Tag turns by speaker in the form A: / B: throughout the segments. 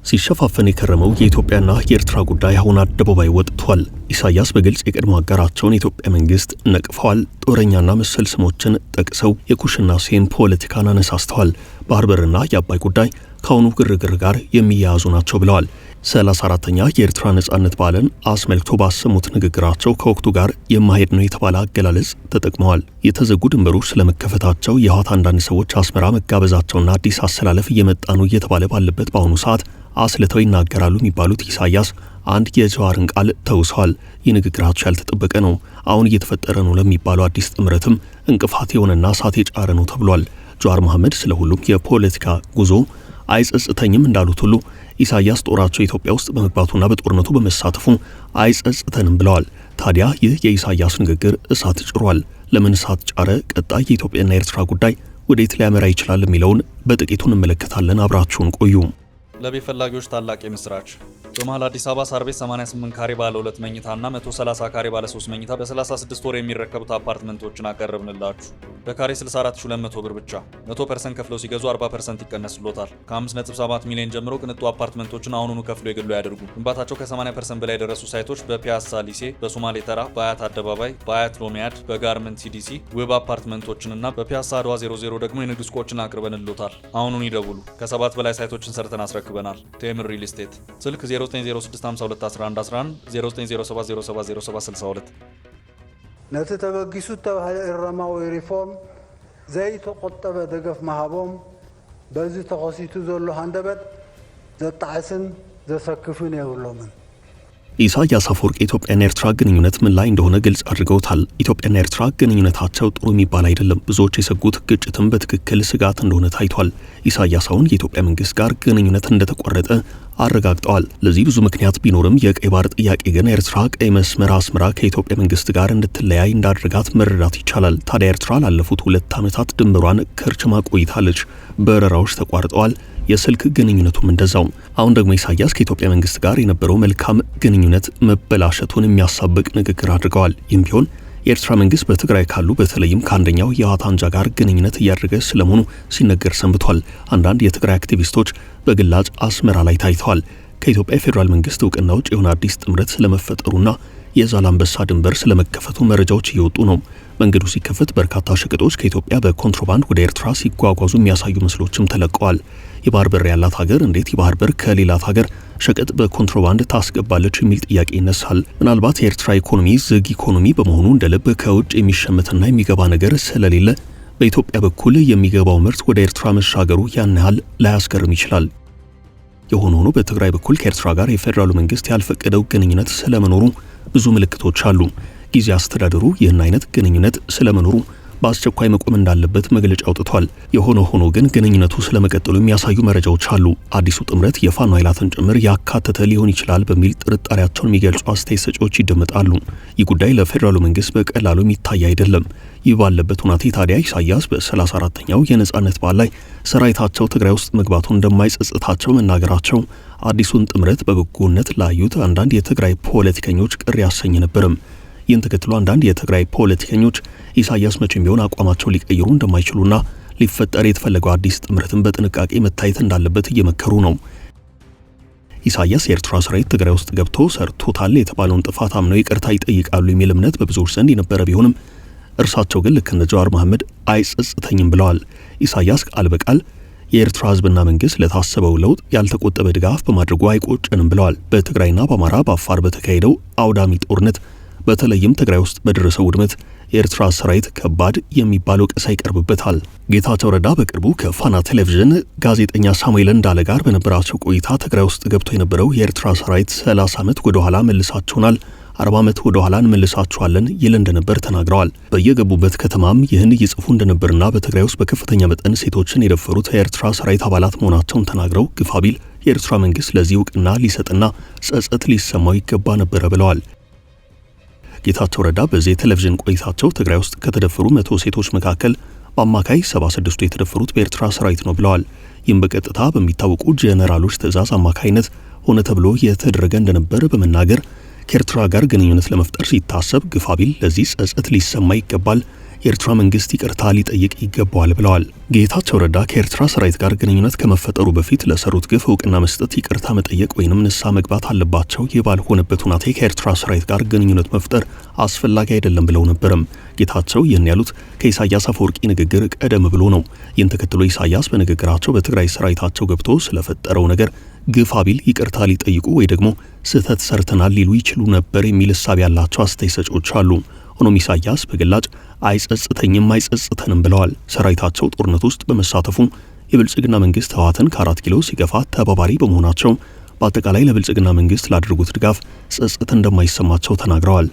A: ሲሸፋፈን የከረመው የኢትዮጵያና የኤርትራ ጉዳይ አሁን አደባባይ ወጥቷል። ኢሳያስ በግልጽ የቀድሞ አጋራቸውን የኢትዮጵያ መንግስት ነቅፈዋል። ጦረኛና መሰል ስሞችን ጠቅሰው የኩሽና ሴን ፖለቲካን አነሳስተዋል። ባህር በርና የአባይ ጉዳይ ከአሁኑ ግርግር ጋር የሚያያዙ ናቸው ብለዋል። 34ኛ የኤርትራ ነጻነት በዓልን አስመልክቶ ባሰሙት ንግግራቸው ከወቅቱ ጋር የማይሄድ ነው የተባለ አገላለጽ ተጠቅመዋል። የተዘጉ ድንበሮች ስለመከፈታቸው የህወሓት አንዳንድ ሰዎች አስመራ መጋበዛቸውና አዲስ አሰላለፍ እየመጣ ነው እየተባለ ባለበት በአሁኑ ሰዓት አስልተው ይናገራሉ የሚባሉት ኢሳያስ አንድ የጀዋርን ቃል ተውሰዋል። ይህ ንግግራቸው ያልተጠበቀ ነው። አሁን እየተፈጠረ ነው ለሚባለው አዲስ ጥምረትም እንቅፋት የሆነና እሳት የጫረ ነው ተብሏል። ጀዋር መሐመድ ስለ ሁሉም የፖለቲካ ጉዞ አይጸጽተኝም እንዳሉት ሁሉ ኢሳያስ ጦራቸው ኢትዮጵያ ውስጥ በመግባቱና በጦርነቱ በመሳተፉ አይጸጽተንም ብለዋል። ታዲያ ይህ የኢሳያስ ንግግር እሳት ጭሯል። ለምን እሳት ጫረ? ቀጣይ የኢትዮጵያና የኤርትራ ጉዳይ ወዴት ሊያመራ ይችላል የሚለውን በጥቂቱ እንመለከታለን። አብራችሁን ቆዩ።
B: ለቤት ፈላጊዎች ታላቅ የምስራች። በመሃል አዲስ አበባ ሳር ቤት 88 ካሬ ባለ 2 መኝታና 130 ካሬ ባለ 3 መኝታ በ36 ወር የሚረከቡት አፓርትመንቶችን አቀረብንላችሁ። በካሬ 64200 ብር ብቻ 100% ከፍለው ሲገዙ 40% ይቀነስሎታል። ከ5.7 ሚሊዮን ጀምሮ ቅንጡ አፓርትመንቶችን አሁኑኑ ከፍለው የግሉ ያደርጉ። ግንባታቸው ከ80% በላይ የደረሱ ሳይቶች በፒያሳ ሊሴ፣ በሶማሌ ተራ፣ በአያት አደባባይ፣ በአያት ሎሚያድ፣ በጋርመንት ሲዲሲ ውብ አፓርትመንቶችንና በፒያሳ አድዋ 00 ደግሞ የንግድ ሱቆችን አቅርበንሎታል። አሁኑን ይደውሉ። ከ7 በላይ ሳይቶችን ሰርተን አስረክበናል። ቴምር ሪል ስቴት ስልክ 0906521111 0907070762
C: ነቲ ተበጊሱ ተባህለ እረማዊ ሪፎርም ዘይተቆጠበ ደገፍ ማሃቦም በዚህ ተኸሲቱ ዘሎ አንደበት ዘጣዕስን ዘሰክፍን የብሎምን።
A: ኢሳያስ አፈወርቂ የኢትዮጵያና ኤርትራ ግንኙነት ምን ላይ እንደሆነ ግልጽ አድርገውታል። ኢትዮጵያና ኤርትራ ግንኙነታቸው ጥሩ የሚባል አይደለም። ብዙዎች የሰጉት ግጭትም በትክክል ስጋት እንደሆነ ታይቷል። ኢሳያስ አሁን የኢትዮጵያ መንግስት ጋር ግንኙነት እንደተቋረጠ አረጋግጠዋል። ለዚህ ብዙ ምክንያት ቢኖርም የቀይ ባህር ጥያቄ ግን ኤርትራ ቀይ መስመር አስመራ ከኢትዮጵያ መንግስት ጋር እንድትለያይ እንዳደረጋት መረዳት ይቻላል። ታዲያ ኤርትራ ላለፉት 2 ዓመታት ድንበሯን ከርችማ ቆይታለች። በረራዎች ተቋርጠዋል። የስልክ ግንኙነቱም እንደዛው። አሁን ደግሞ ኢሳያስ ከኢትዮጵያ መንግስት ጋር የነበረው መልካም ግንኙነት መበላሸቱን የሚያሳብቅ ንግግር አድርገዋል። ይህም ቢሆን የኤርትራ መንግስት በትግራይ ካሉ በተለይም ከአንደኛው የህወሓት አንጃ ጋር ግንኙነት እያደረገ ስለመሆኑ ሲነገር ሰንብቷል። አንዳንድ የትግራይ አክቲቪስቶች በግላጭ አስመራ ላይ ታይተዋል። ከኢትዮጵያ የፌዴራል መንግስት እውቅና ውጭ የሆነ አዲስ ጥምረት ስለመፈጠሩና የዛላምበሳ ድንበር ስለመከፈቱ መረጃዎች እየወጡ ነው። መንገዱ ሲከፈት በርካታ ሸቀጦች ከኢትዮጵያ በኮንትሮባንድ ወደ ኤርትራ ሲጓጓዙ የሚያሳዩ ምስሎችም ተለቀዋል። የባህር በር ያላት ሀገር እንዴት የባህር በር ከሌላት ሀገር ሸቀጥ በኮንትሮባንድ ታስገባለች የሚል ጥያቄ ይነሳል። ምናልባት የኤርትራ ኢኮኖሚ ዝግ ኢኮኖሚ በመሆኑ እንደ ልብ ከውጭ የሚሸመትና የሚገባ ነገር ስለሌለ በኢትዮጵያ በኩል የሚገባው ምርት ወደ ኤርትራ መሻገሩ ያን ያህል ላያስገርም ይችላል። የሆነ ሆኖ በትግራይ በኩል ከኤርትራ ጋር የፌዴራሉ መንግስት ያልፈቀደው ግንኙነት ስለመኖሩ ብዙ ምልክቶች አሉ። ጊዜ አስተዳደሩ ይህን አይነት ግንኙነት ስለመኖሩ በአስቸኳይ መቆም እንዳለበት መግለጫ አውጥቷል። የሆነ ሆኖ ግን ግንኙነቱ ስለመቀጠሉ የሚያሳዩ መረጃዎች አሉ። አዲሱ ጥምረት የፋኖ ኃይላትን ጭምር ያካተተ ሊሆን ይችላል በሚል ጥርጣሬያቸውን የሚገልጹ አስተያየት ሰጪዎች ይደመጣሉ። ይህ ጉዳይ ለፌዴራሉ መንግስት በቀላሉ የሚታይ አይደለም። ይህ ባለበት ሁናቴ ታዲያ ኢሳያስ በ34ኛው የነጻነት በዓል ላይ ሰራዊታቸው ትግራይ ውስጥ መግባቱን እንደማይጸጽታቸው መናገራቸው አዲሱን ጥምረት በበጎነት ላዩት አንዳንድ የትግራይ ፖለቲከኞች ቅር ያሰኝ ነበርም። ይህን ተከትሎ አንዳንድ የትግራይ ፖለቲከኞች ኢሳያስ መቼም ቢሆን አቋማቸው ሊቀይሩ እንደማይችሉና ሊፈጠር የተፈለገው አዲስ ጥምረትን በጥንቃቄ መታየት እንዳለበት እየመከሩ ነው። ኢሳያስ የኤርትራ ሰራዊት ትግራይ ውስጥ ገብቶ ሰርቶታል የተባለውን ጥፋት አምነው ይቅርታ ይጠይቃሉ የሚል እምነት በብዙዎች ዘንድ የነበረ ቢሆንም እርሳቸው ግን ልክ እንደ ጀዋር መሐመድ አይጸጽተኝም ብለዋል። ኢሳያስ ቃል በቃል የኤርትራ ህዝብና መንግስት ለታሰበው ለውጥ ያልተቆጠበ ድጋፍ በማድረጉ አይቆጨንም ብለዋል። በትግራይና በአማራ በአፋር በተካሄደው አውዳሚ ጦርነት በተለይም ትግራይ ውስጥ በደረሰው ውድመት የኤርትራ ሰራዊት ከባድ የሚባለው ወቀሳ ይቀርብበታል። ጌታቸው ረዳ በቅርቡ ከፋና ቴሌቪዥን ጋዜጠኛ ሳሙኤል እንዳለ ጋር በነበራቸው ቆይታ ትግራይ ውስጥ ገብቶ የነበረው የኤርትራ ሰራዊት 30 ዓመት ወደ ኋላ መልሳቸውናል፣ 40 ዓመት ወደ ኋላ እንመልሳቸዋለን ይል እንደነበር ተናግረዋል። በየገቡበት ከተማም ይህን ይጽፉ እንደነበርና በትግራይ ውስጥ በከፍተኛ መጠን ሴቶችን የደፈሩት የኤርትራ ሰራዊት አባላት መሆናቸውን ተናግረው ግፋቢል የኤርትራ መንግስት ለዚህ እውቅና ሊሰጥና ጸጸት ሊሰማው ይገባ ነበረ ብለዋል። ጌታቸው ረዳ በዚህ ቴሌቪዥን ቆይታቸው ትግራይ ውስጥ ከተደፈሩ 100 ሴቶች መካከል በአማካይ 76ቱ የተደፈሩት በኤርትራ ሰራዊት ነው ብለዋል። ይህም በቀጥታ በሚታወቁ ጄኔራሎች ትዕዛዝ አማካይነት ሆነ ተብሎ የተደረገ እንደነበር በመናገር ከኤርትራ ጋር ግንኙነት ለመፍጠር ሲታሰብ ግፋቢል ለዚህ ጸጸት ሊሰማ ይገባል፣ የኤርትራ መንግስት ይቅርታ ሊጠይቅ ይገባዋል ብለዋል። ጌታቸው ረዳ ከኤርትራ ሰራዊት ጋር ግንኙነት ከመፈጠሩ በፊት ለሰሩት ግፍ እውቅና መስጠት፣ ይቅርታ መጠየቅ ወይንም ንስሐ መግባት አለባቸው። ይህ ባልሆነበት ሁናቴ ከኤርትራ ሰራዊት ጋር ግንኙነት መፍጠር አስፈላጊ አይደለም ብለው ነበርም። ጌታቸው ይህን ያሉት ከኢሳያስ አፈወርቂ ንግግር ቀደም ብሎ ነው። ይህን ተከትሎ ኢሳያስ በንግግራቸው በትግራይ ሰራዊታቸው ገብቶ ስለፈጠረው ነገር ግፋ ቢል ይቅርታ ሊጠይቁ ወይ ደግሞ ስህተት ሰርተናል ሊሉ ይችሉ ነበር የሚል እሳቤ ያላቸው አስተያየት ሰጪዎች አሉ። ሆኖም ኢሳያስ በግላጭ አይጸጽተኝም አይጸጽተንም ብለዋል። ሰራዊታቸው ጦርነት ውስጥ በመሳተፉ የብልጽግና መንግስት ህወሓትን ከ4 ኪሎ ሲገፋ ተባባሪ በመሆናቸው በአጠቃላይ ለብልጽግና መንግስት ላደረጉት ድጋፍ ጸጸት እንደማይሰማቸው ተናግረዋል።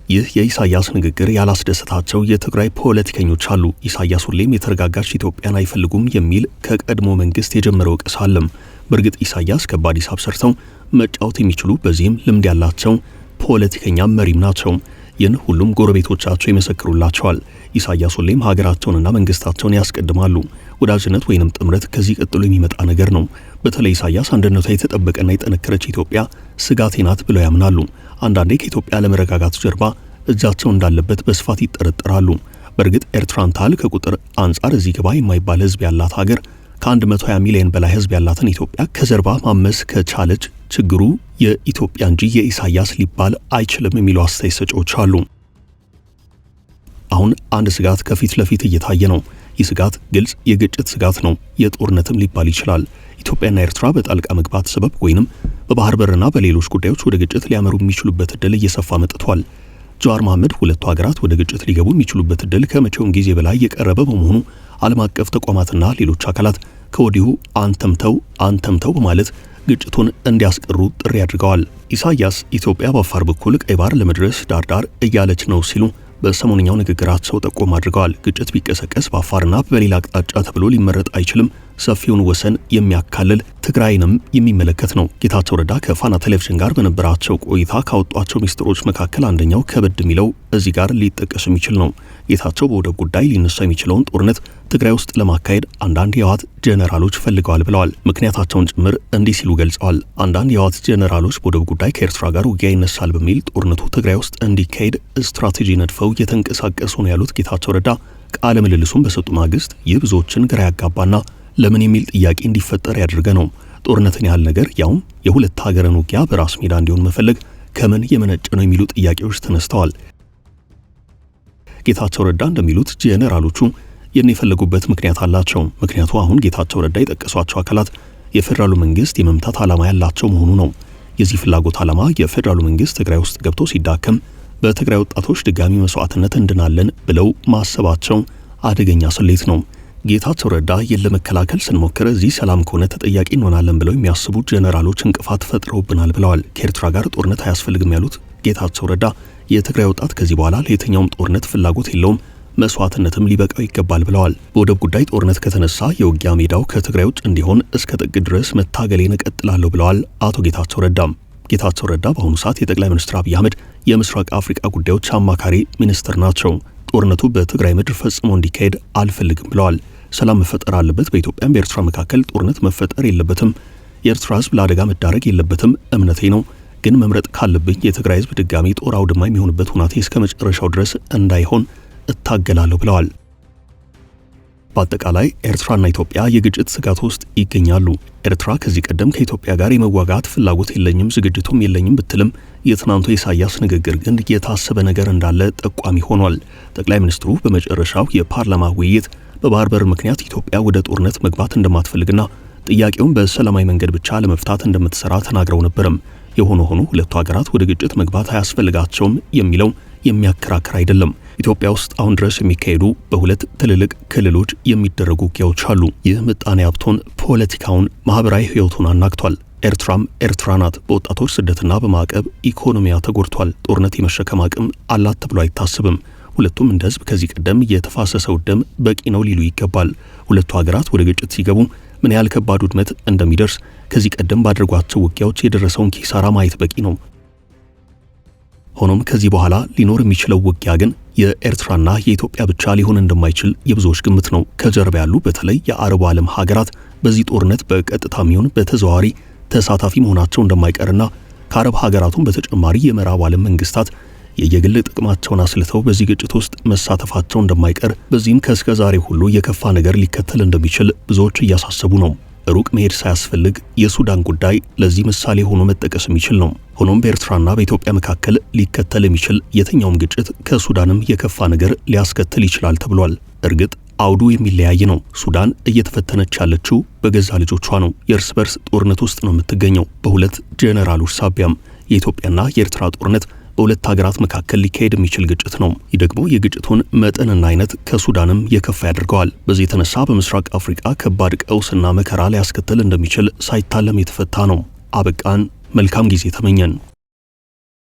A: ይህ የኢሳያስ ንግግር ያላስደሰታቸው የትግራይ ፖለቲከኞች አሉ። ኢሳያስ ሁሌም የተረጋጋች ኢትዮጵያን አይፈልጉም የሚል ከቀድሞ መንግስት የጀመረው ወቀሳ አለም። በእርግጥ ኢሳያስ ከባድ ሂሳብ ሰርተው መጫወት የሚችሉ በዚህም ልምድ ያላቸው ፖለቲከኛ መሪም ናቸው። ይህን ሁሉም ጎረቤቶቻቸው ይመሰክሩላቸዋል። ኢሳያስ ሁሌም ሀገራቸውንና መንግስታቸውን ያስቀድማሉ። ወዳጅነት ወይንም ጥምረት ከዚህ ቀጥሎ የሚመጣ ነገር ነው። በተለይ ኢሳያስ አንድነቷ የተጠበቀና የጠነከረች ኢትዮጵያ ስጋቴ ናት ብለው ያምናሉ። አንዳንዴ ከኢትዮጵያ ለመረጋጋት ጀርባ እጃቸው እንዳለበት በስፋት ይጠረጠራሉ። በእርግጥ ኤርትራን ታህል ከቁጥር አንጻር እዚህ ገባ የማይባል ህዝብ ያላት ሀገር ከ120 ሚሊዮን በላይ ህዝብ ያላትን ኢትዮጵያ ከጀርባ ማመስ ከቻለች ችግሩ የኢትዮጵያ እንጂ የኢሳያስ ሊባል አይችልም የሚሉ አስተያየት ሰጪዎች አሉ። አሁን አንድ ስጋት ከፊት ለፊት እየታየ ነው። ይህ ስጋት ግልጽ የግጭት ስጋት ነው። የጦርነትም ሊባል ይችላል። ኢትዮጵያና ኤርትራ በጣልቃ መግባት ሰበብ ወይንም በባህር በርና በሌሎች ጉዳዮች ወደ ግጭት ሊያመሩ የሚችሉበት እድል እየሰፋ መጥቷል። ጀዋር መሐመድ ሁለቱ ሀገራት ወደ ግጭት ሊገቡ የሚችሉበት እድል ከመቼውም ጊዜ በላይ የቀረበ በመሆኑ ዓለም አቀፍ ተቋማትና ሌሎች አካላት ከወዲሁ አንተምተው በማለት ግጭቱን እንዲያስቀሩ ጥሪ አድርገዋል። ኢሳያስ ኢትዮጵያ በአፋር በኩል ቀይ ባህር ለመድረስ ዳርዳር እያለች ነው ሲሉ በሰሞንኛው ንግግራቸው ጠቆም አድርገዋል። ግጭት ቢቀሰቀስ በአፋርና በሌላ አቅጣጫ ተብሎ ሊመረጥ አይችልም። ሰፊውን ወሰን የሚያካልል ትግራይንም የሚመለከት ነው። ጌታቸው ረዳ ከፋና ቴሌቪዥን ጋር በነበራቸው ቆይታ ካወጧቸው ሚስጥሮች መካከል አንደኛው ከበድ የሚለው እዚህ ጋር ሊጠቀስ የሚችል ነው። ጌታቸው በወደብ ጉዳይ ሊነሳ የሚችለውን ጦርነት ትግራይ ውስጥ ለማካሄድ አንዳንድ የህወሓት ጄኔራሎች ፈልገዋል ብለዋል። ምክንያታቸውን ጭምር እንዲህ ሲሉ ገልጸዋል። አንዳንድ የህወሓት ጄኔራሎች በወደብ ጉዳይ ከኤርትራ ጋር ውጊያ ይነሳል በሚል ጦርነቱ ትግራይ ውስጥ እንዲካሄድ ስትራቴጂ ነድፈው እየተንቀሳቀሱ ነው ያሉት ጌታቸው ረዳ ቃለ ምልልሱን በሰጡ ማግስት ይህ ብዙዎችን ግራ ያጋባና ለምን የሚል ጥያቄ እንዲፈጠር ያደርገ ነው። ጦርነትን ያህል ነገር ያውም የሁለት ሀገርን ውጊያ በራስ ሜዳ እንዲሆን መፈለግ ከምን የመነጨ ነው የሚሉ ጥያቄዎች ተነስተዋል። ጌታቸው ረዳ እንደሚሉት ጄኔራሎቹ ይህን የፈለጉበት ምክንያት አላቸው። ምክንያቱ አሁን ጌታቸው ረዳ የጠቀሷቸው አካላት የፌዴራሉ መንግስት የመምታት ዓላማ ያላቸው መሆኑ ነው። የዚህ ፍላጎት ዓላማ የፌዴራሉ መንግስት ትግራይ ውስጥ ገብቶ ሲዳከም በትግራይ ወጣቶች ድጋሚ መስዋዕትነት እንድናለን ብለው ማሰባቸው አደገኛ ስሌት ነው። ጌታቸው ረዳ ይህን ለመከላከል ስንሞክር እዚህ ሰላም ከሆነ ተጠያቂ እንሆናለን ብለው የሚያስቡ ጄኔራሎች እንቅፋት ፈጥረውብናል ብለዋል። ከኤርትራ ጋር ጦርነት አያስፈልግም ያሉት ጌታቸው ረዳ የትግራይ ወጣት ከዚህ በኋላ ለየትኛውም ጦርነት ፍላጎት የለውም፣ መስዋዕትነትም ሊበቃው ይገባል ብለዋል። በወደብ ጉዳይ ጦርነት ከተነሳ የውጊያ ሜዳው ከትግራይ ውጭ እንዲሆን እስከ ጥግ ድረስ መታገሌን እቀጥላለሁ ብለዋል አቶ ጌታቸው ረዳም። ጌታቸው ረዳ በአሁኑ ሰዓት የጠቅላይ ሚኒስትር አብይ አህመድ የምስራቅ አፍሪካ ጉዳዮች አማካሪ ሚኒስትር ናቸው። ጦርነቱ በትግራይ ምድር ፈጽሞ እንዲካሄድ አልፈልግም ብለዋል። ሰላም መፈጠር አለበት፣ በኢትዮጵያም በኤርትራ መካከል ጦርነት መፈጠር የለበትም፣ የኤርትራ ህዝብ ለአደጋ መዳረግ የለበትም እምነቴ ነው። ግን መምረጥ ካለብኝ የትግራይ ህዝብ ድጋሚ ጦር አውድማ የሚሆንበት ሁናቴ እስከ መጨረሻው ድረስ እንዳይሆን እታገላለሁ ብለዋል። በአጠቃላይ ኤርትራና ኢትዮጵያ የግጭት ስጋት ውስጥ ይገኛሉ። ኤርትራ ከዚህ ቀደም ከኢትዮጵያ ጋር የመዋጋት ፍላጎት የለኝም ዝግጅቱም የለኝም ብትልም የትናንቱ የኢሳያስ ንግግር ግን የታሰበ ነገር እንዳለ ጠቋሚ ሆኗል። ጠቅላይ ሚኒስትሩ በመጨረሻው የፓርላማ ውይይት በባህር በር ምክንያት ኢትዮጵያ ወደ ጦርነት መግባት እንደማትፈልግና ጥያቄውን በሰላማዊ መንገድ ብቻ ለመፍታት እንደምትሰራ ተናግረው ነበርም። የሆነ ሆኖ ሁለቱ ሀገራት ወደ ግጭት መግባት አያስፈልጋቸውም የሚለው የሚያከራክር አይደለም። ኢትዮጵያ ውስጥ አሁን ድረስ የሚካሄዱ በሁለት ትልልቅ ክልሎች የሚደረጉ ውጊያዎች አሉ። ይህ ምጣኔ ሀብቱን፣ ፖለቲካውን፣ ማህበራዊ ህይወቱን አናግቷል። ኤርትራም ኤርትራ ናት። በወጣቶች ስደትና በማዕቀብ ኢኮኖሚያ ተጎድቷል። ጦርነት የመሸከም አቅም አላት ተብሎ አይታስብም። ሁለቱም እንደ ህዝብ ከዚህ ቀደም የተፋሰሰው ደም በቂ ነው ሊሉ ይገባል። ሁለቱ ሀገራት ወደ ግጭት ሲገቡ ምን ያህል ከባድ ውድመት እንደሚደርስ ከዚህ ቀደም ባደረጓቸው ውጊያዎች የደረሰውን ኪሳራ ማየት በቂ ነው። ሆኖም ከዚህ በኋላ ሊኖር የሚችለው ውጊያ ግን የኤርትራና የኢትዮጵያ ብቻ ሊሆን እንደማይችል የብዙዎች ግምት ነው። ከጀርባ ያሉ በተለይ የአረቡ ዓለም ሀገራት በዚህ ጦርነት በቀጥታም ይሁን በተዘዋዋሪ ተሳታፊ መሆናቸው እንደማይቀርና ከአረብ ሀገራቱም በተጨማሪ የምዕራብ ዓለም መንግስታት የየግል ጥቅማቸውን አስልተው በዚህ ግጭት ውስጥ መሳተፋቸው እንደማይቀር፣ በዚህም ከእስከ ዛሬ ሁሉ የከፋ ነገር ሊከተል እንደሚችል ብዙዎች እያሳሰቡ ነው። ሩቅ መሄድ ሳያስፈልግ የሱዳን ጉዳይ ለዚህ ምሳሌ ሆኖ መጠቀስ የሚችል ነው። ሆኖም በኤርትራና በኢትዮጵያ መካከል ሊከተል የሚችል የትኛውም ግጭት ከሱዳንም የከፋ ነገር ሊያስከትል ይችላል ተብሏል። እርግጥ አውዱ የሚለያይ ነው። ሱዳን እየተፈተነች ያለችው በገዛ ልጆቿ ነው። የእርስ በርስ ጦርነት ውስጥ ነው የምትገኘው በሁለት ጄኔራሎች ሳቢያም። የኢትዮጵያና የኤርትራ ጦርነት በሁለት ሀገራት መካከል ሊካሄድ የሚችል ግጭት ነው። ይህ ደግሞ የግጭቱን መጠንና አይነት ከሱዳንም የከፋ ያደርገዋል። በዚህ የተነሳ በምስራቅ አፍሪካ ከባድ ቀውስና መከራ ሊያስከትል እንደሚችል ሳይታለም የተፈታ ነው። አበቃን። መልካም ጊዜ ተመኘን።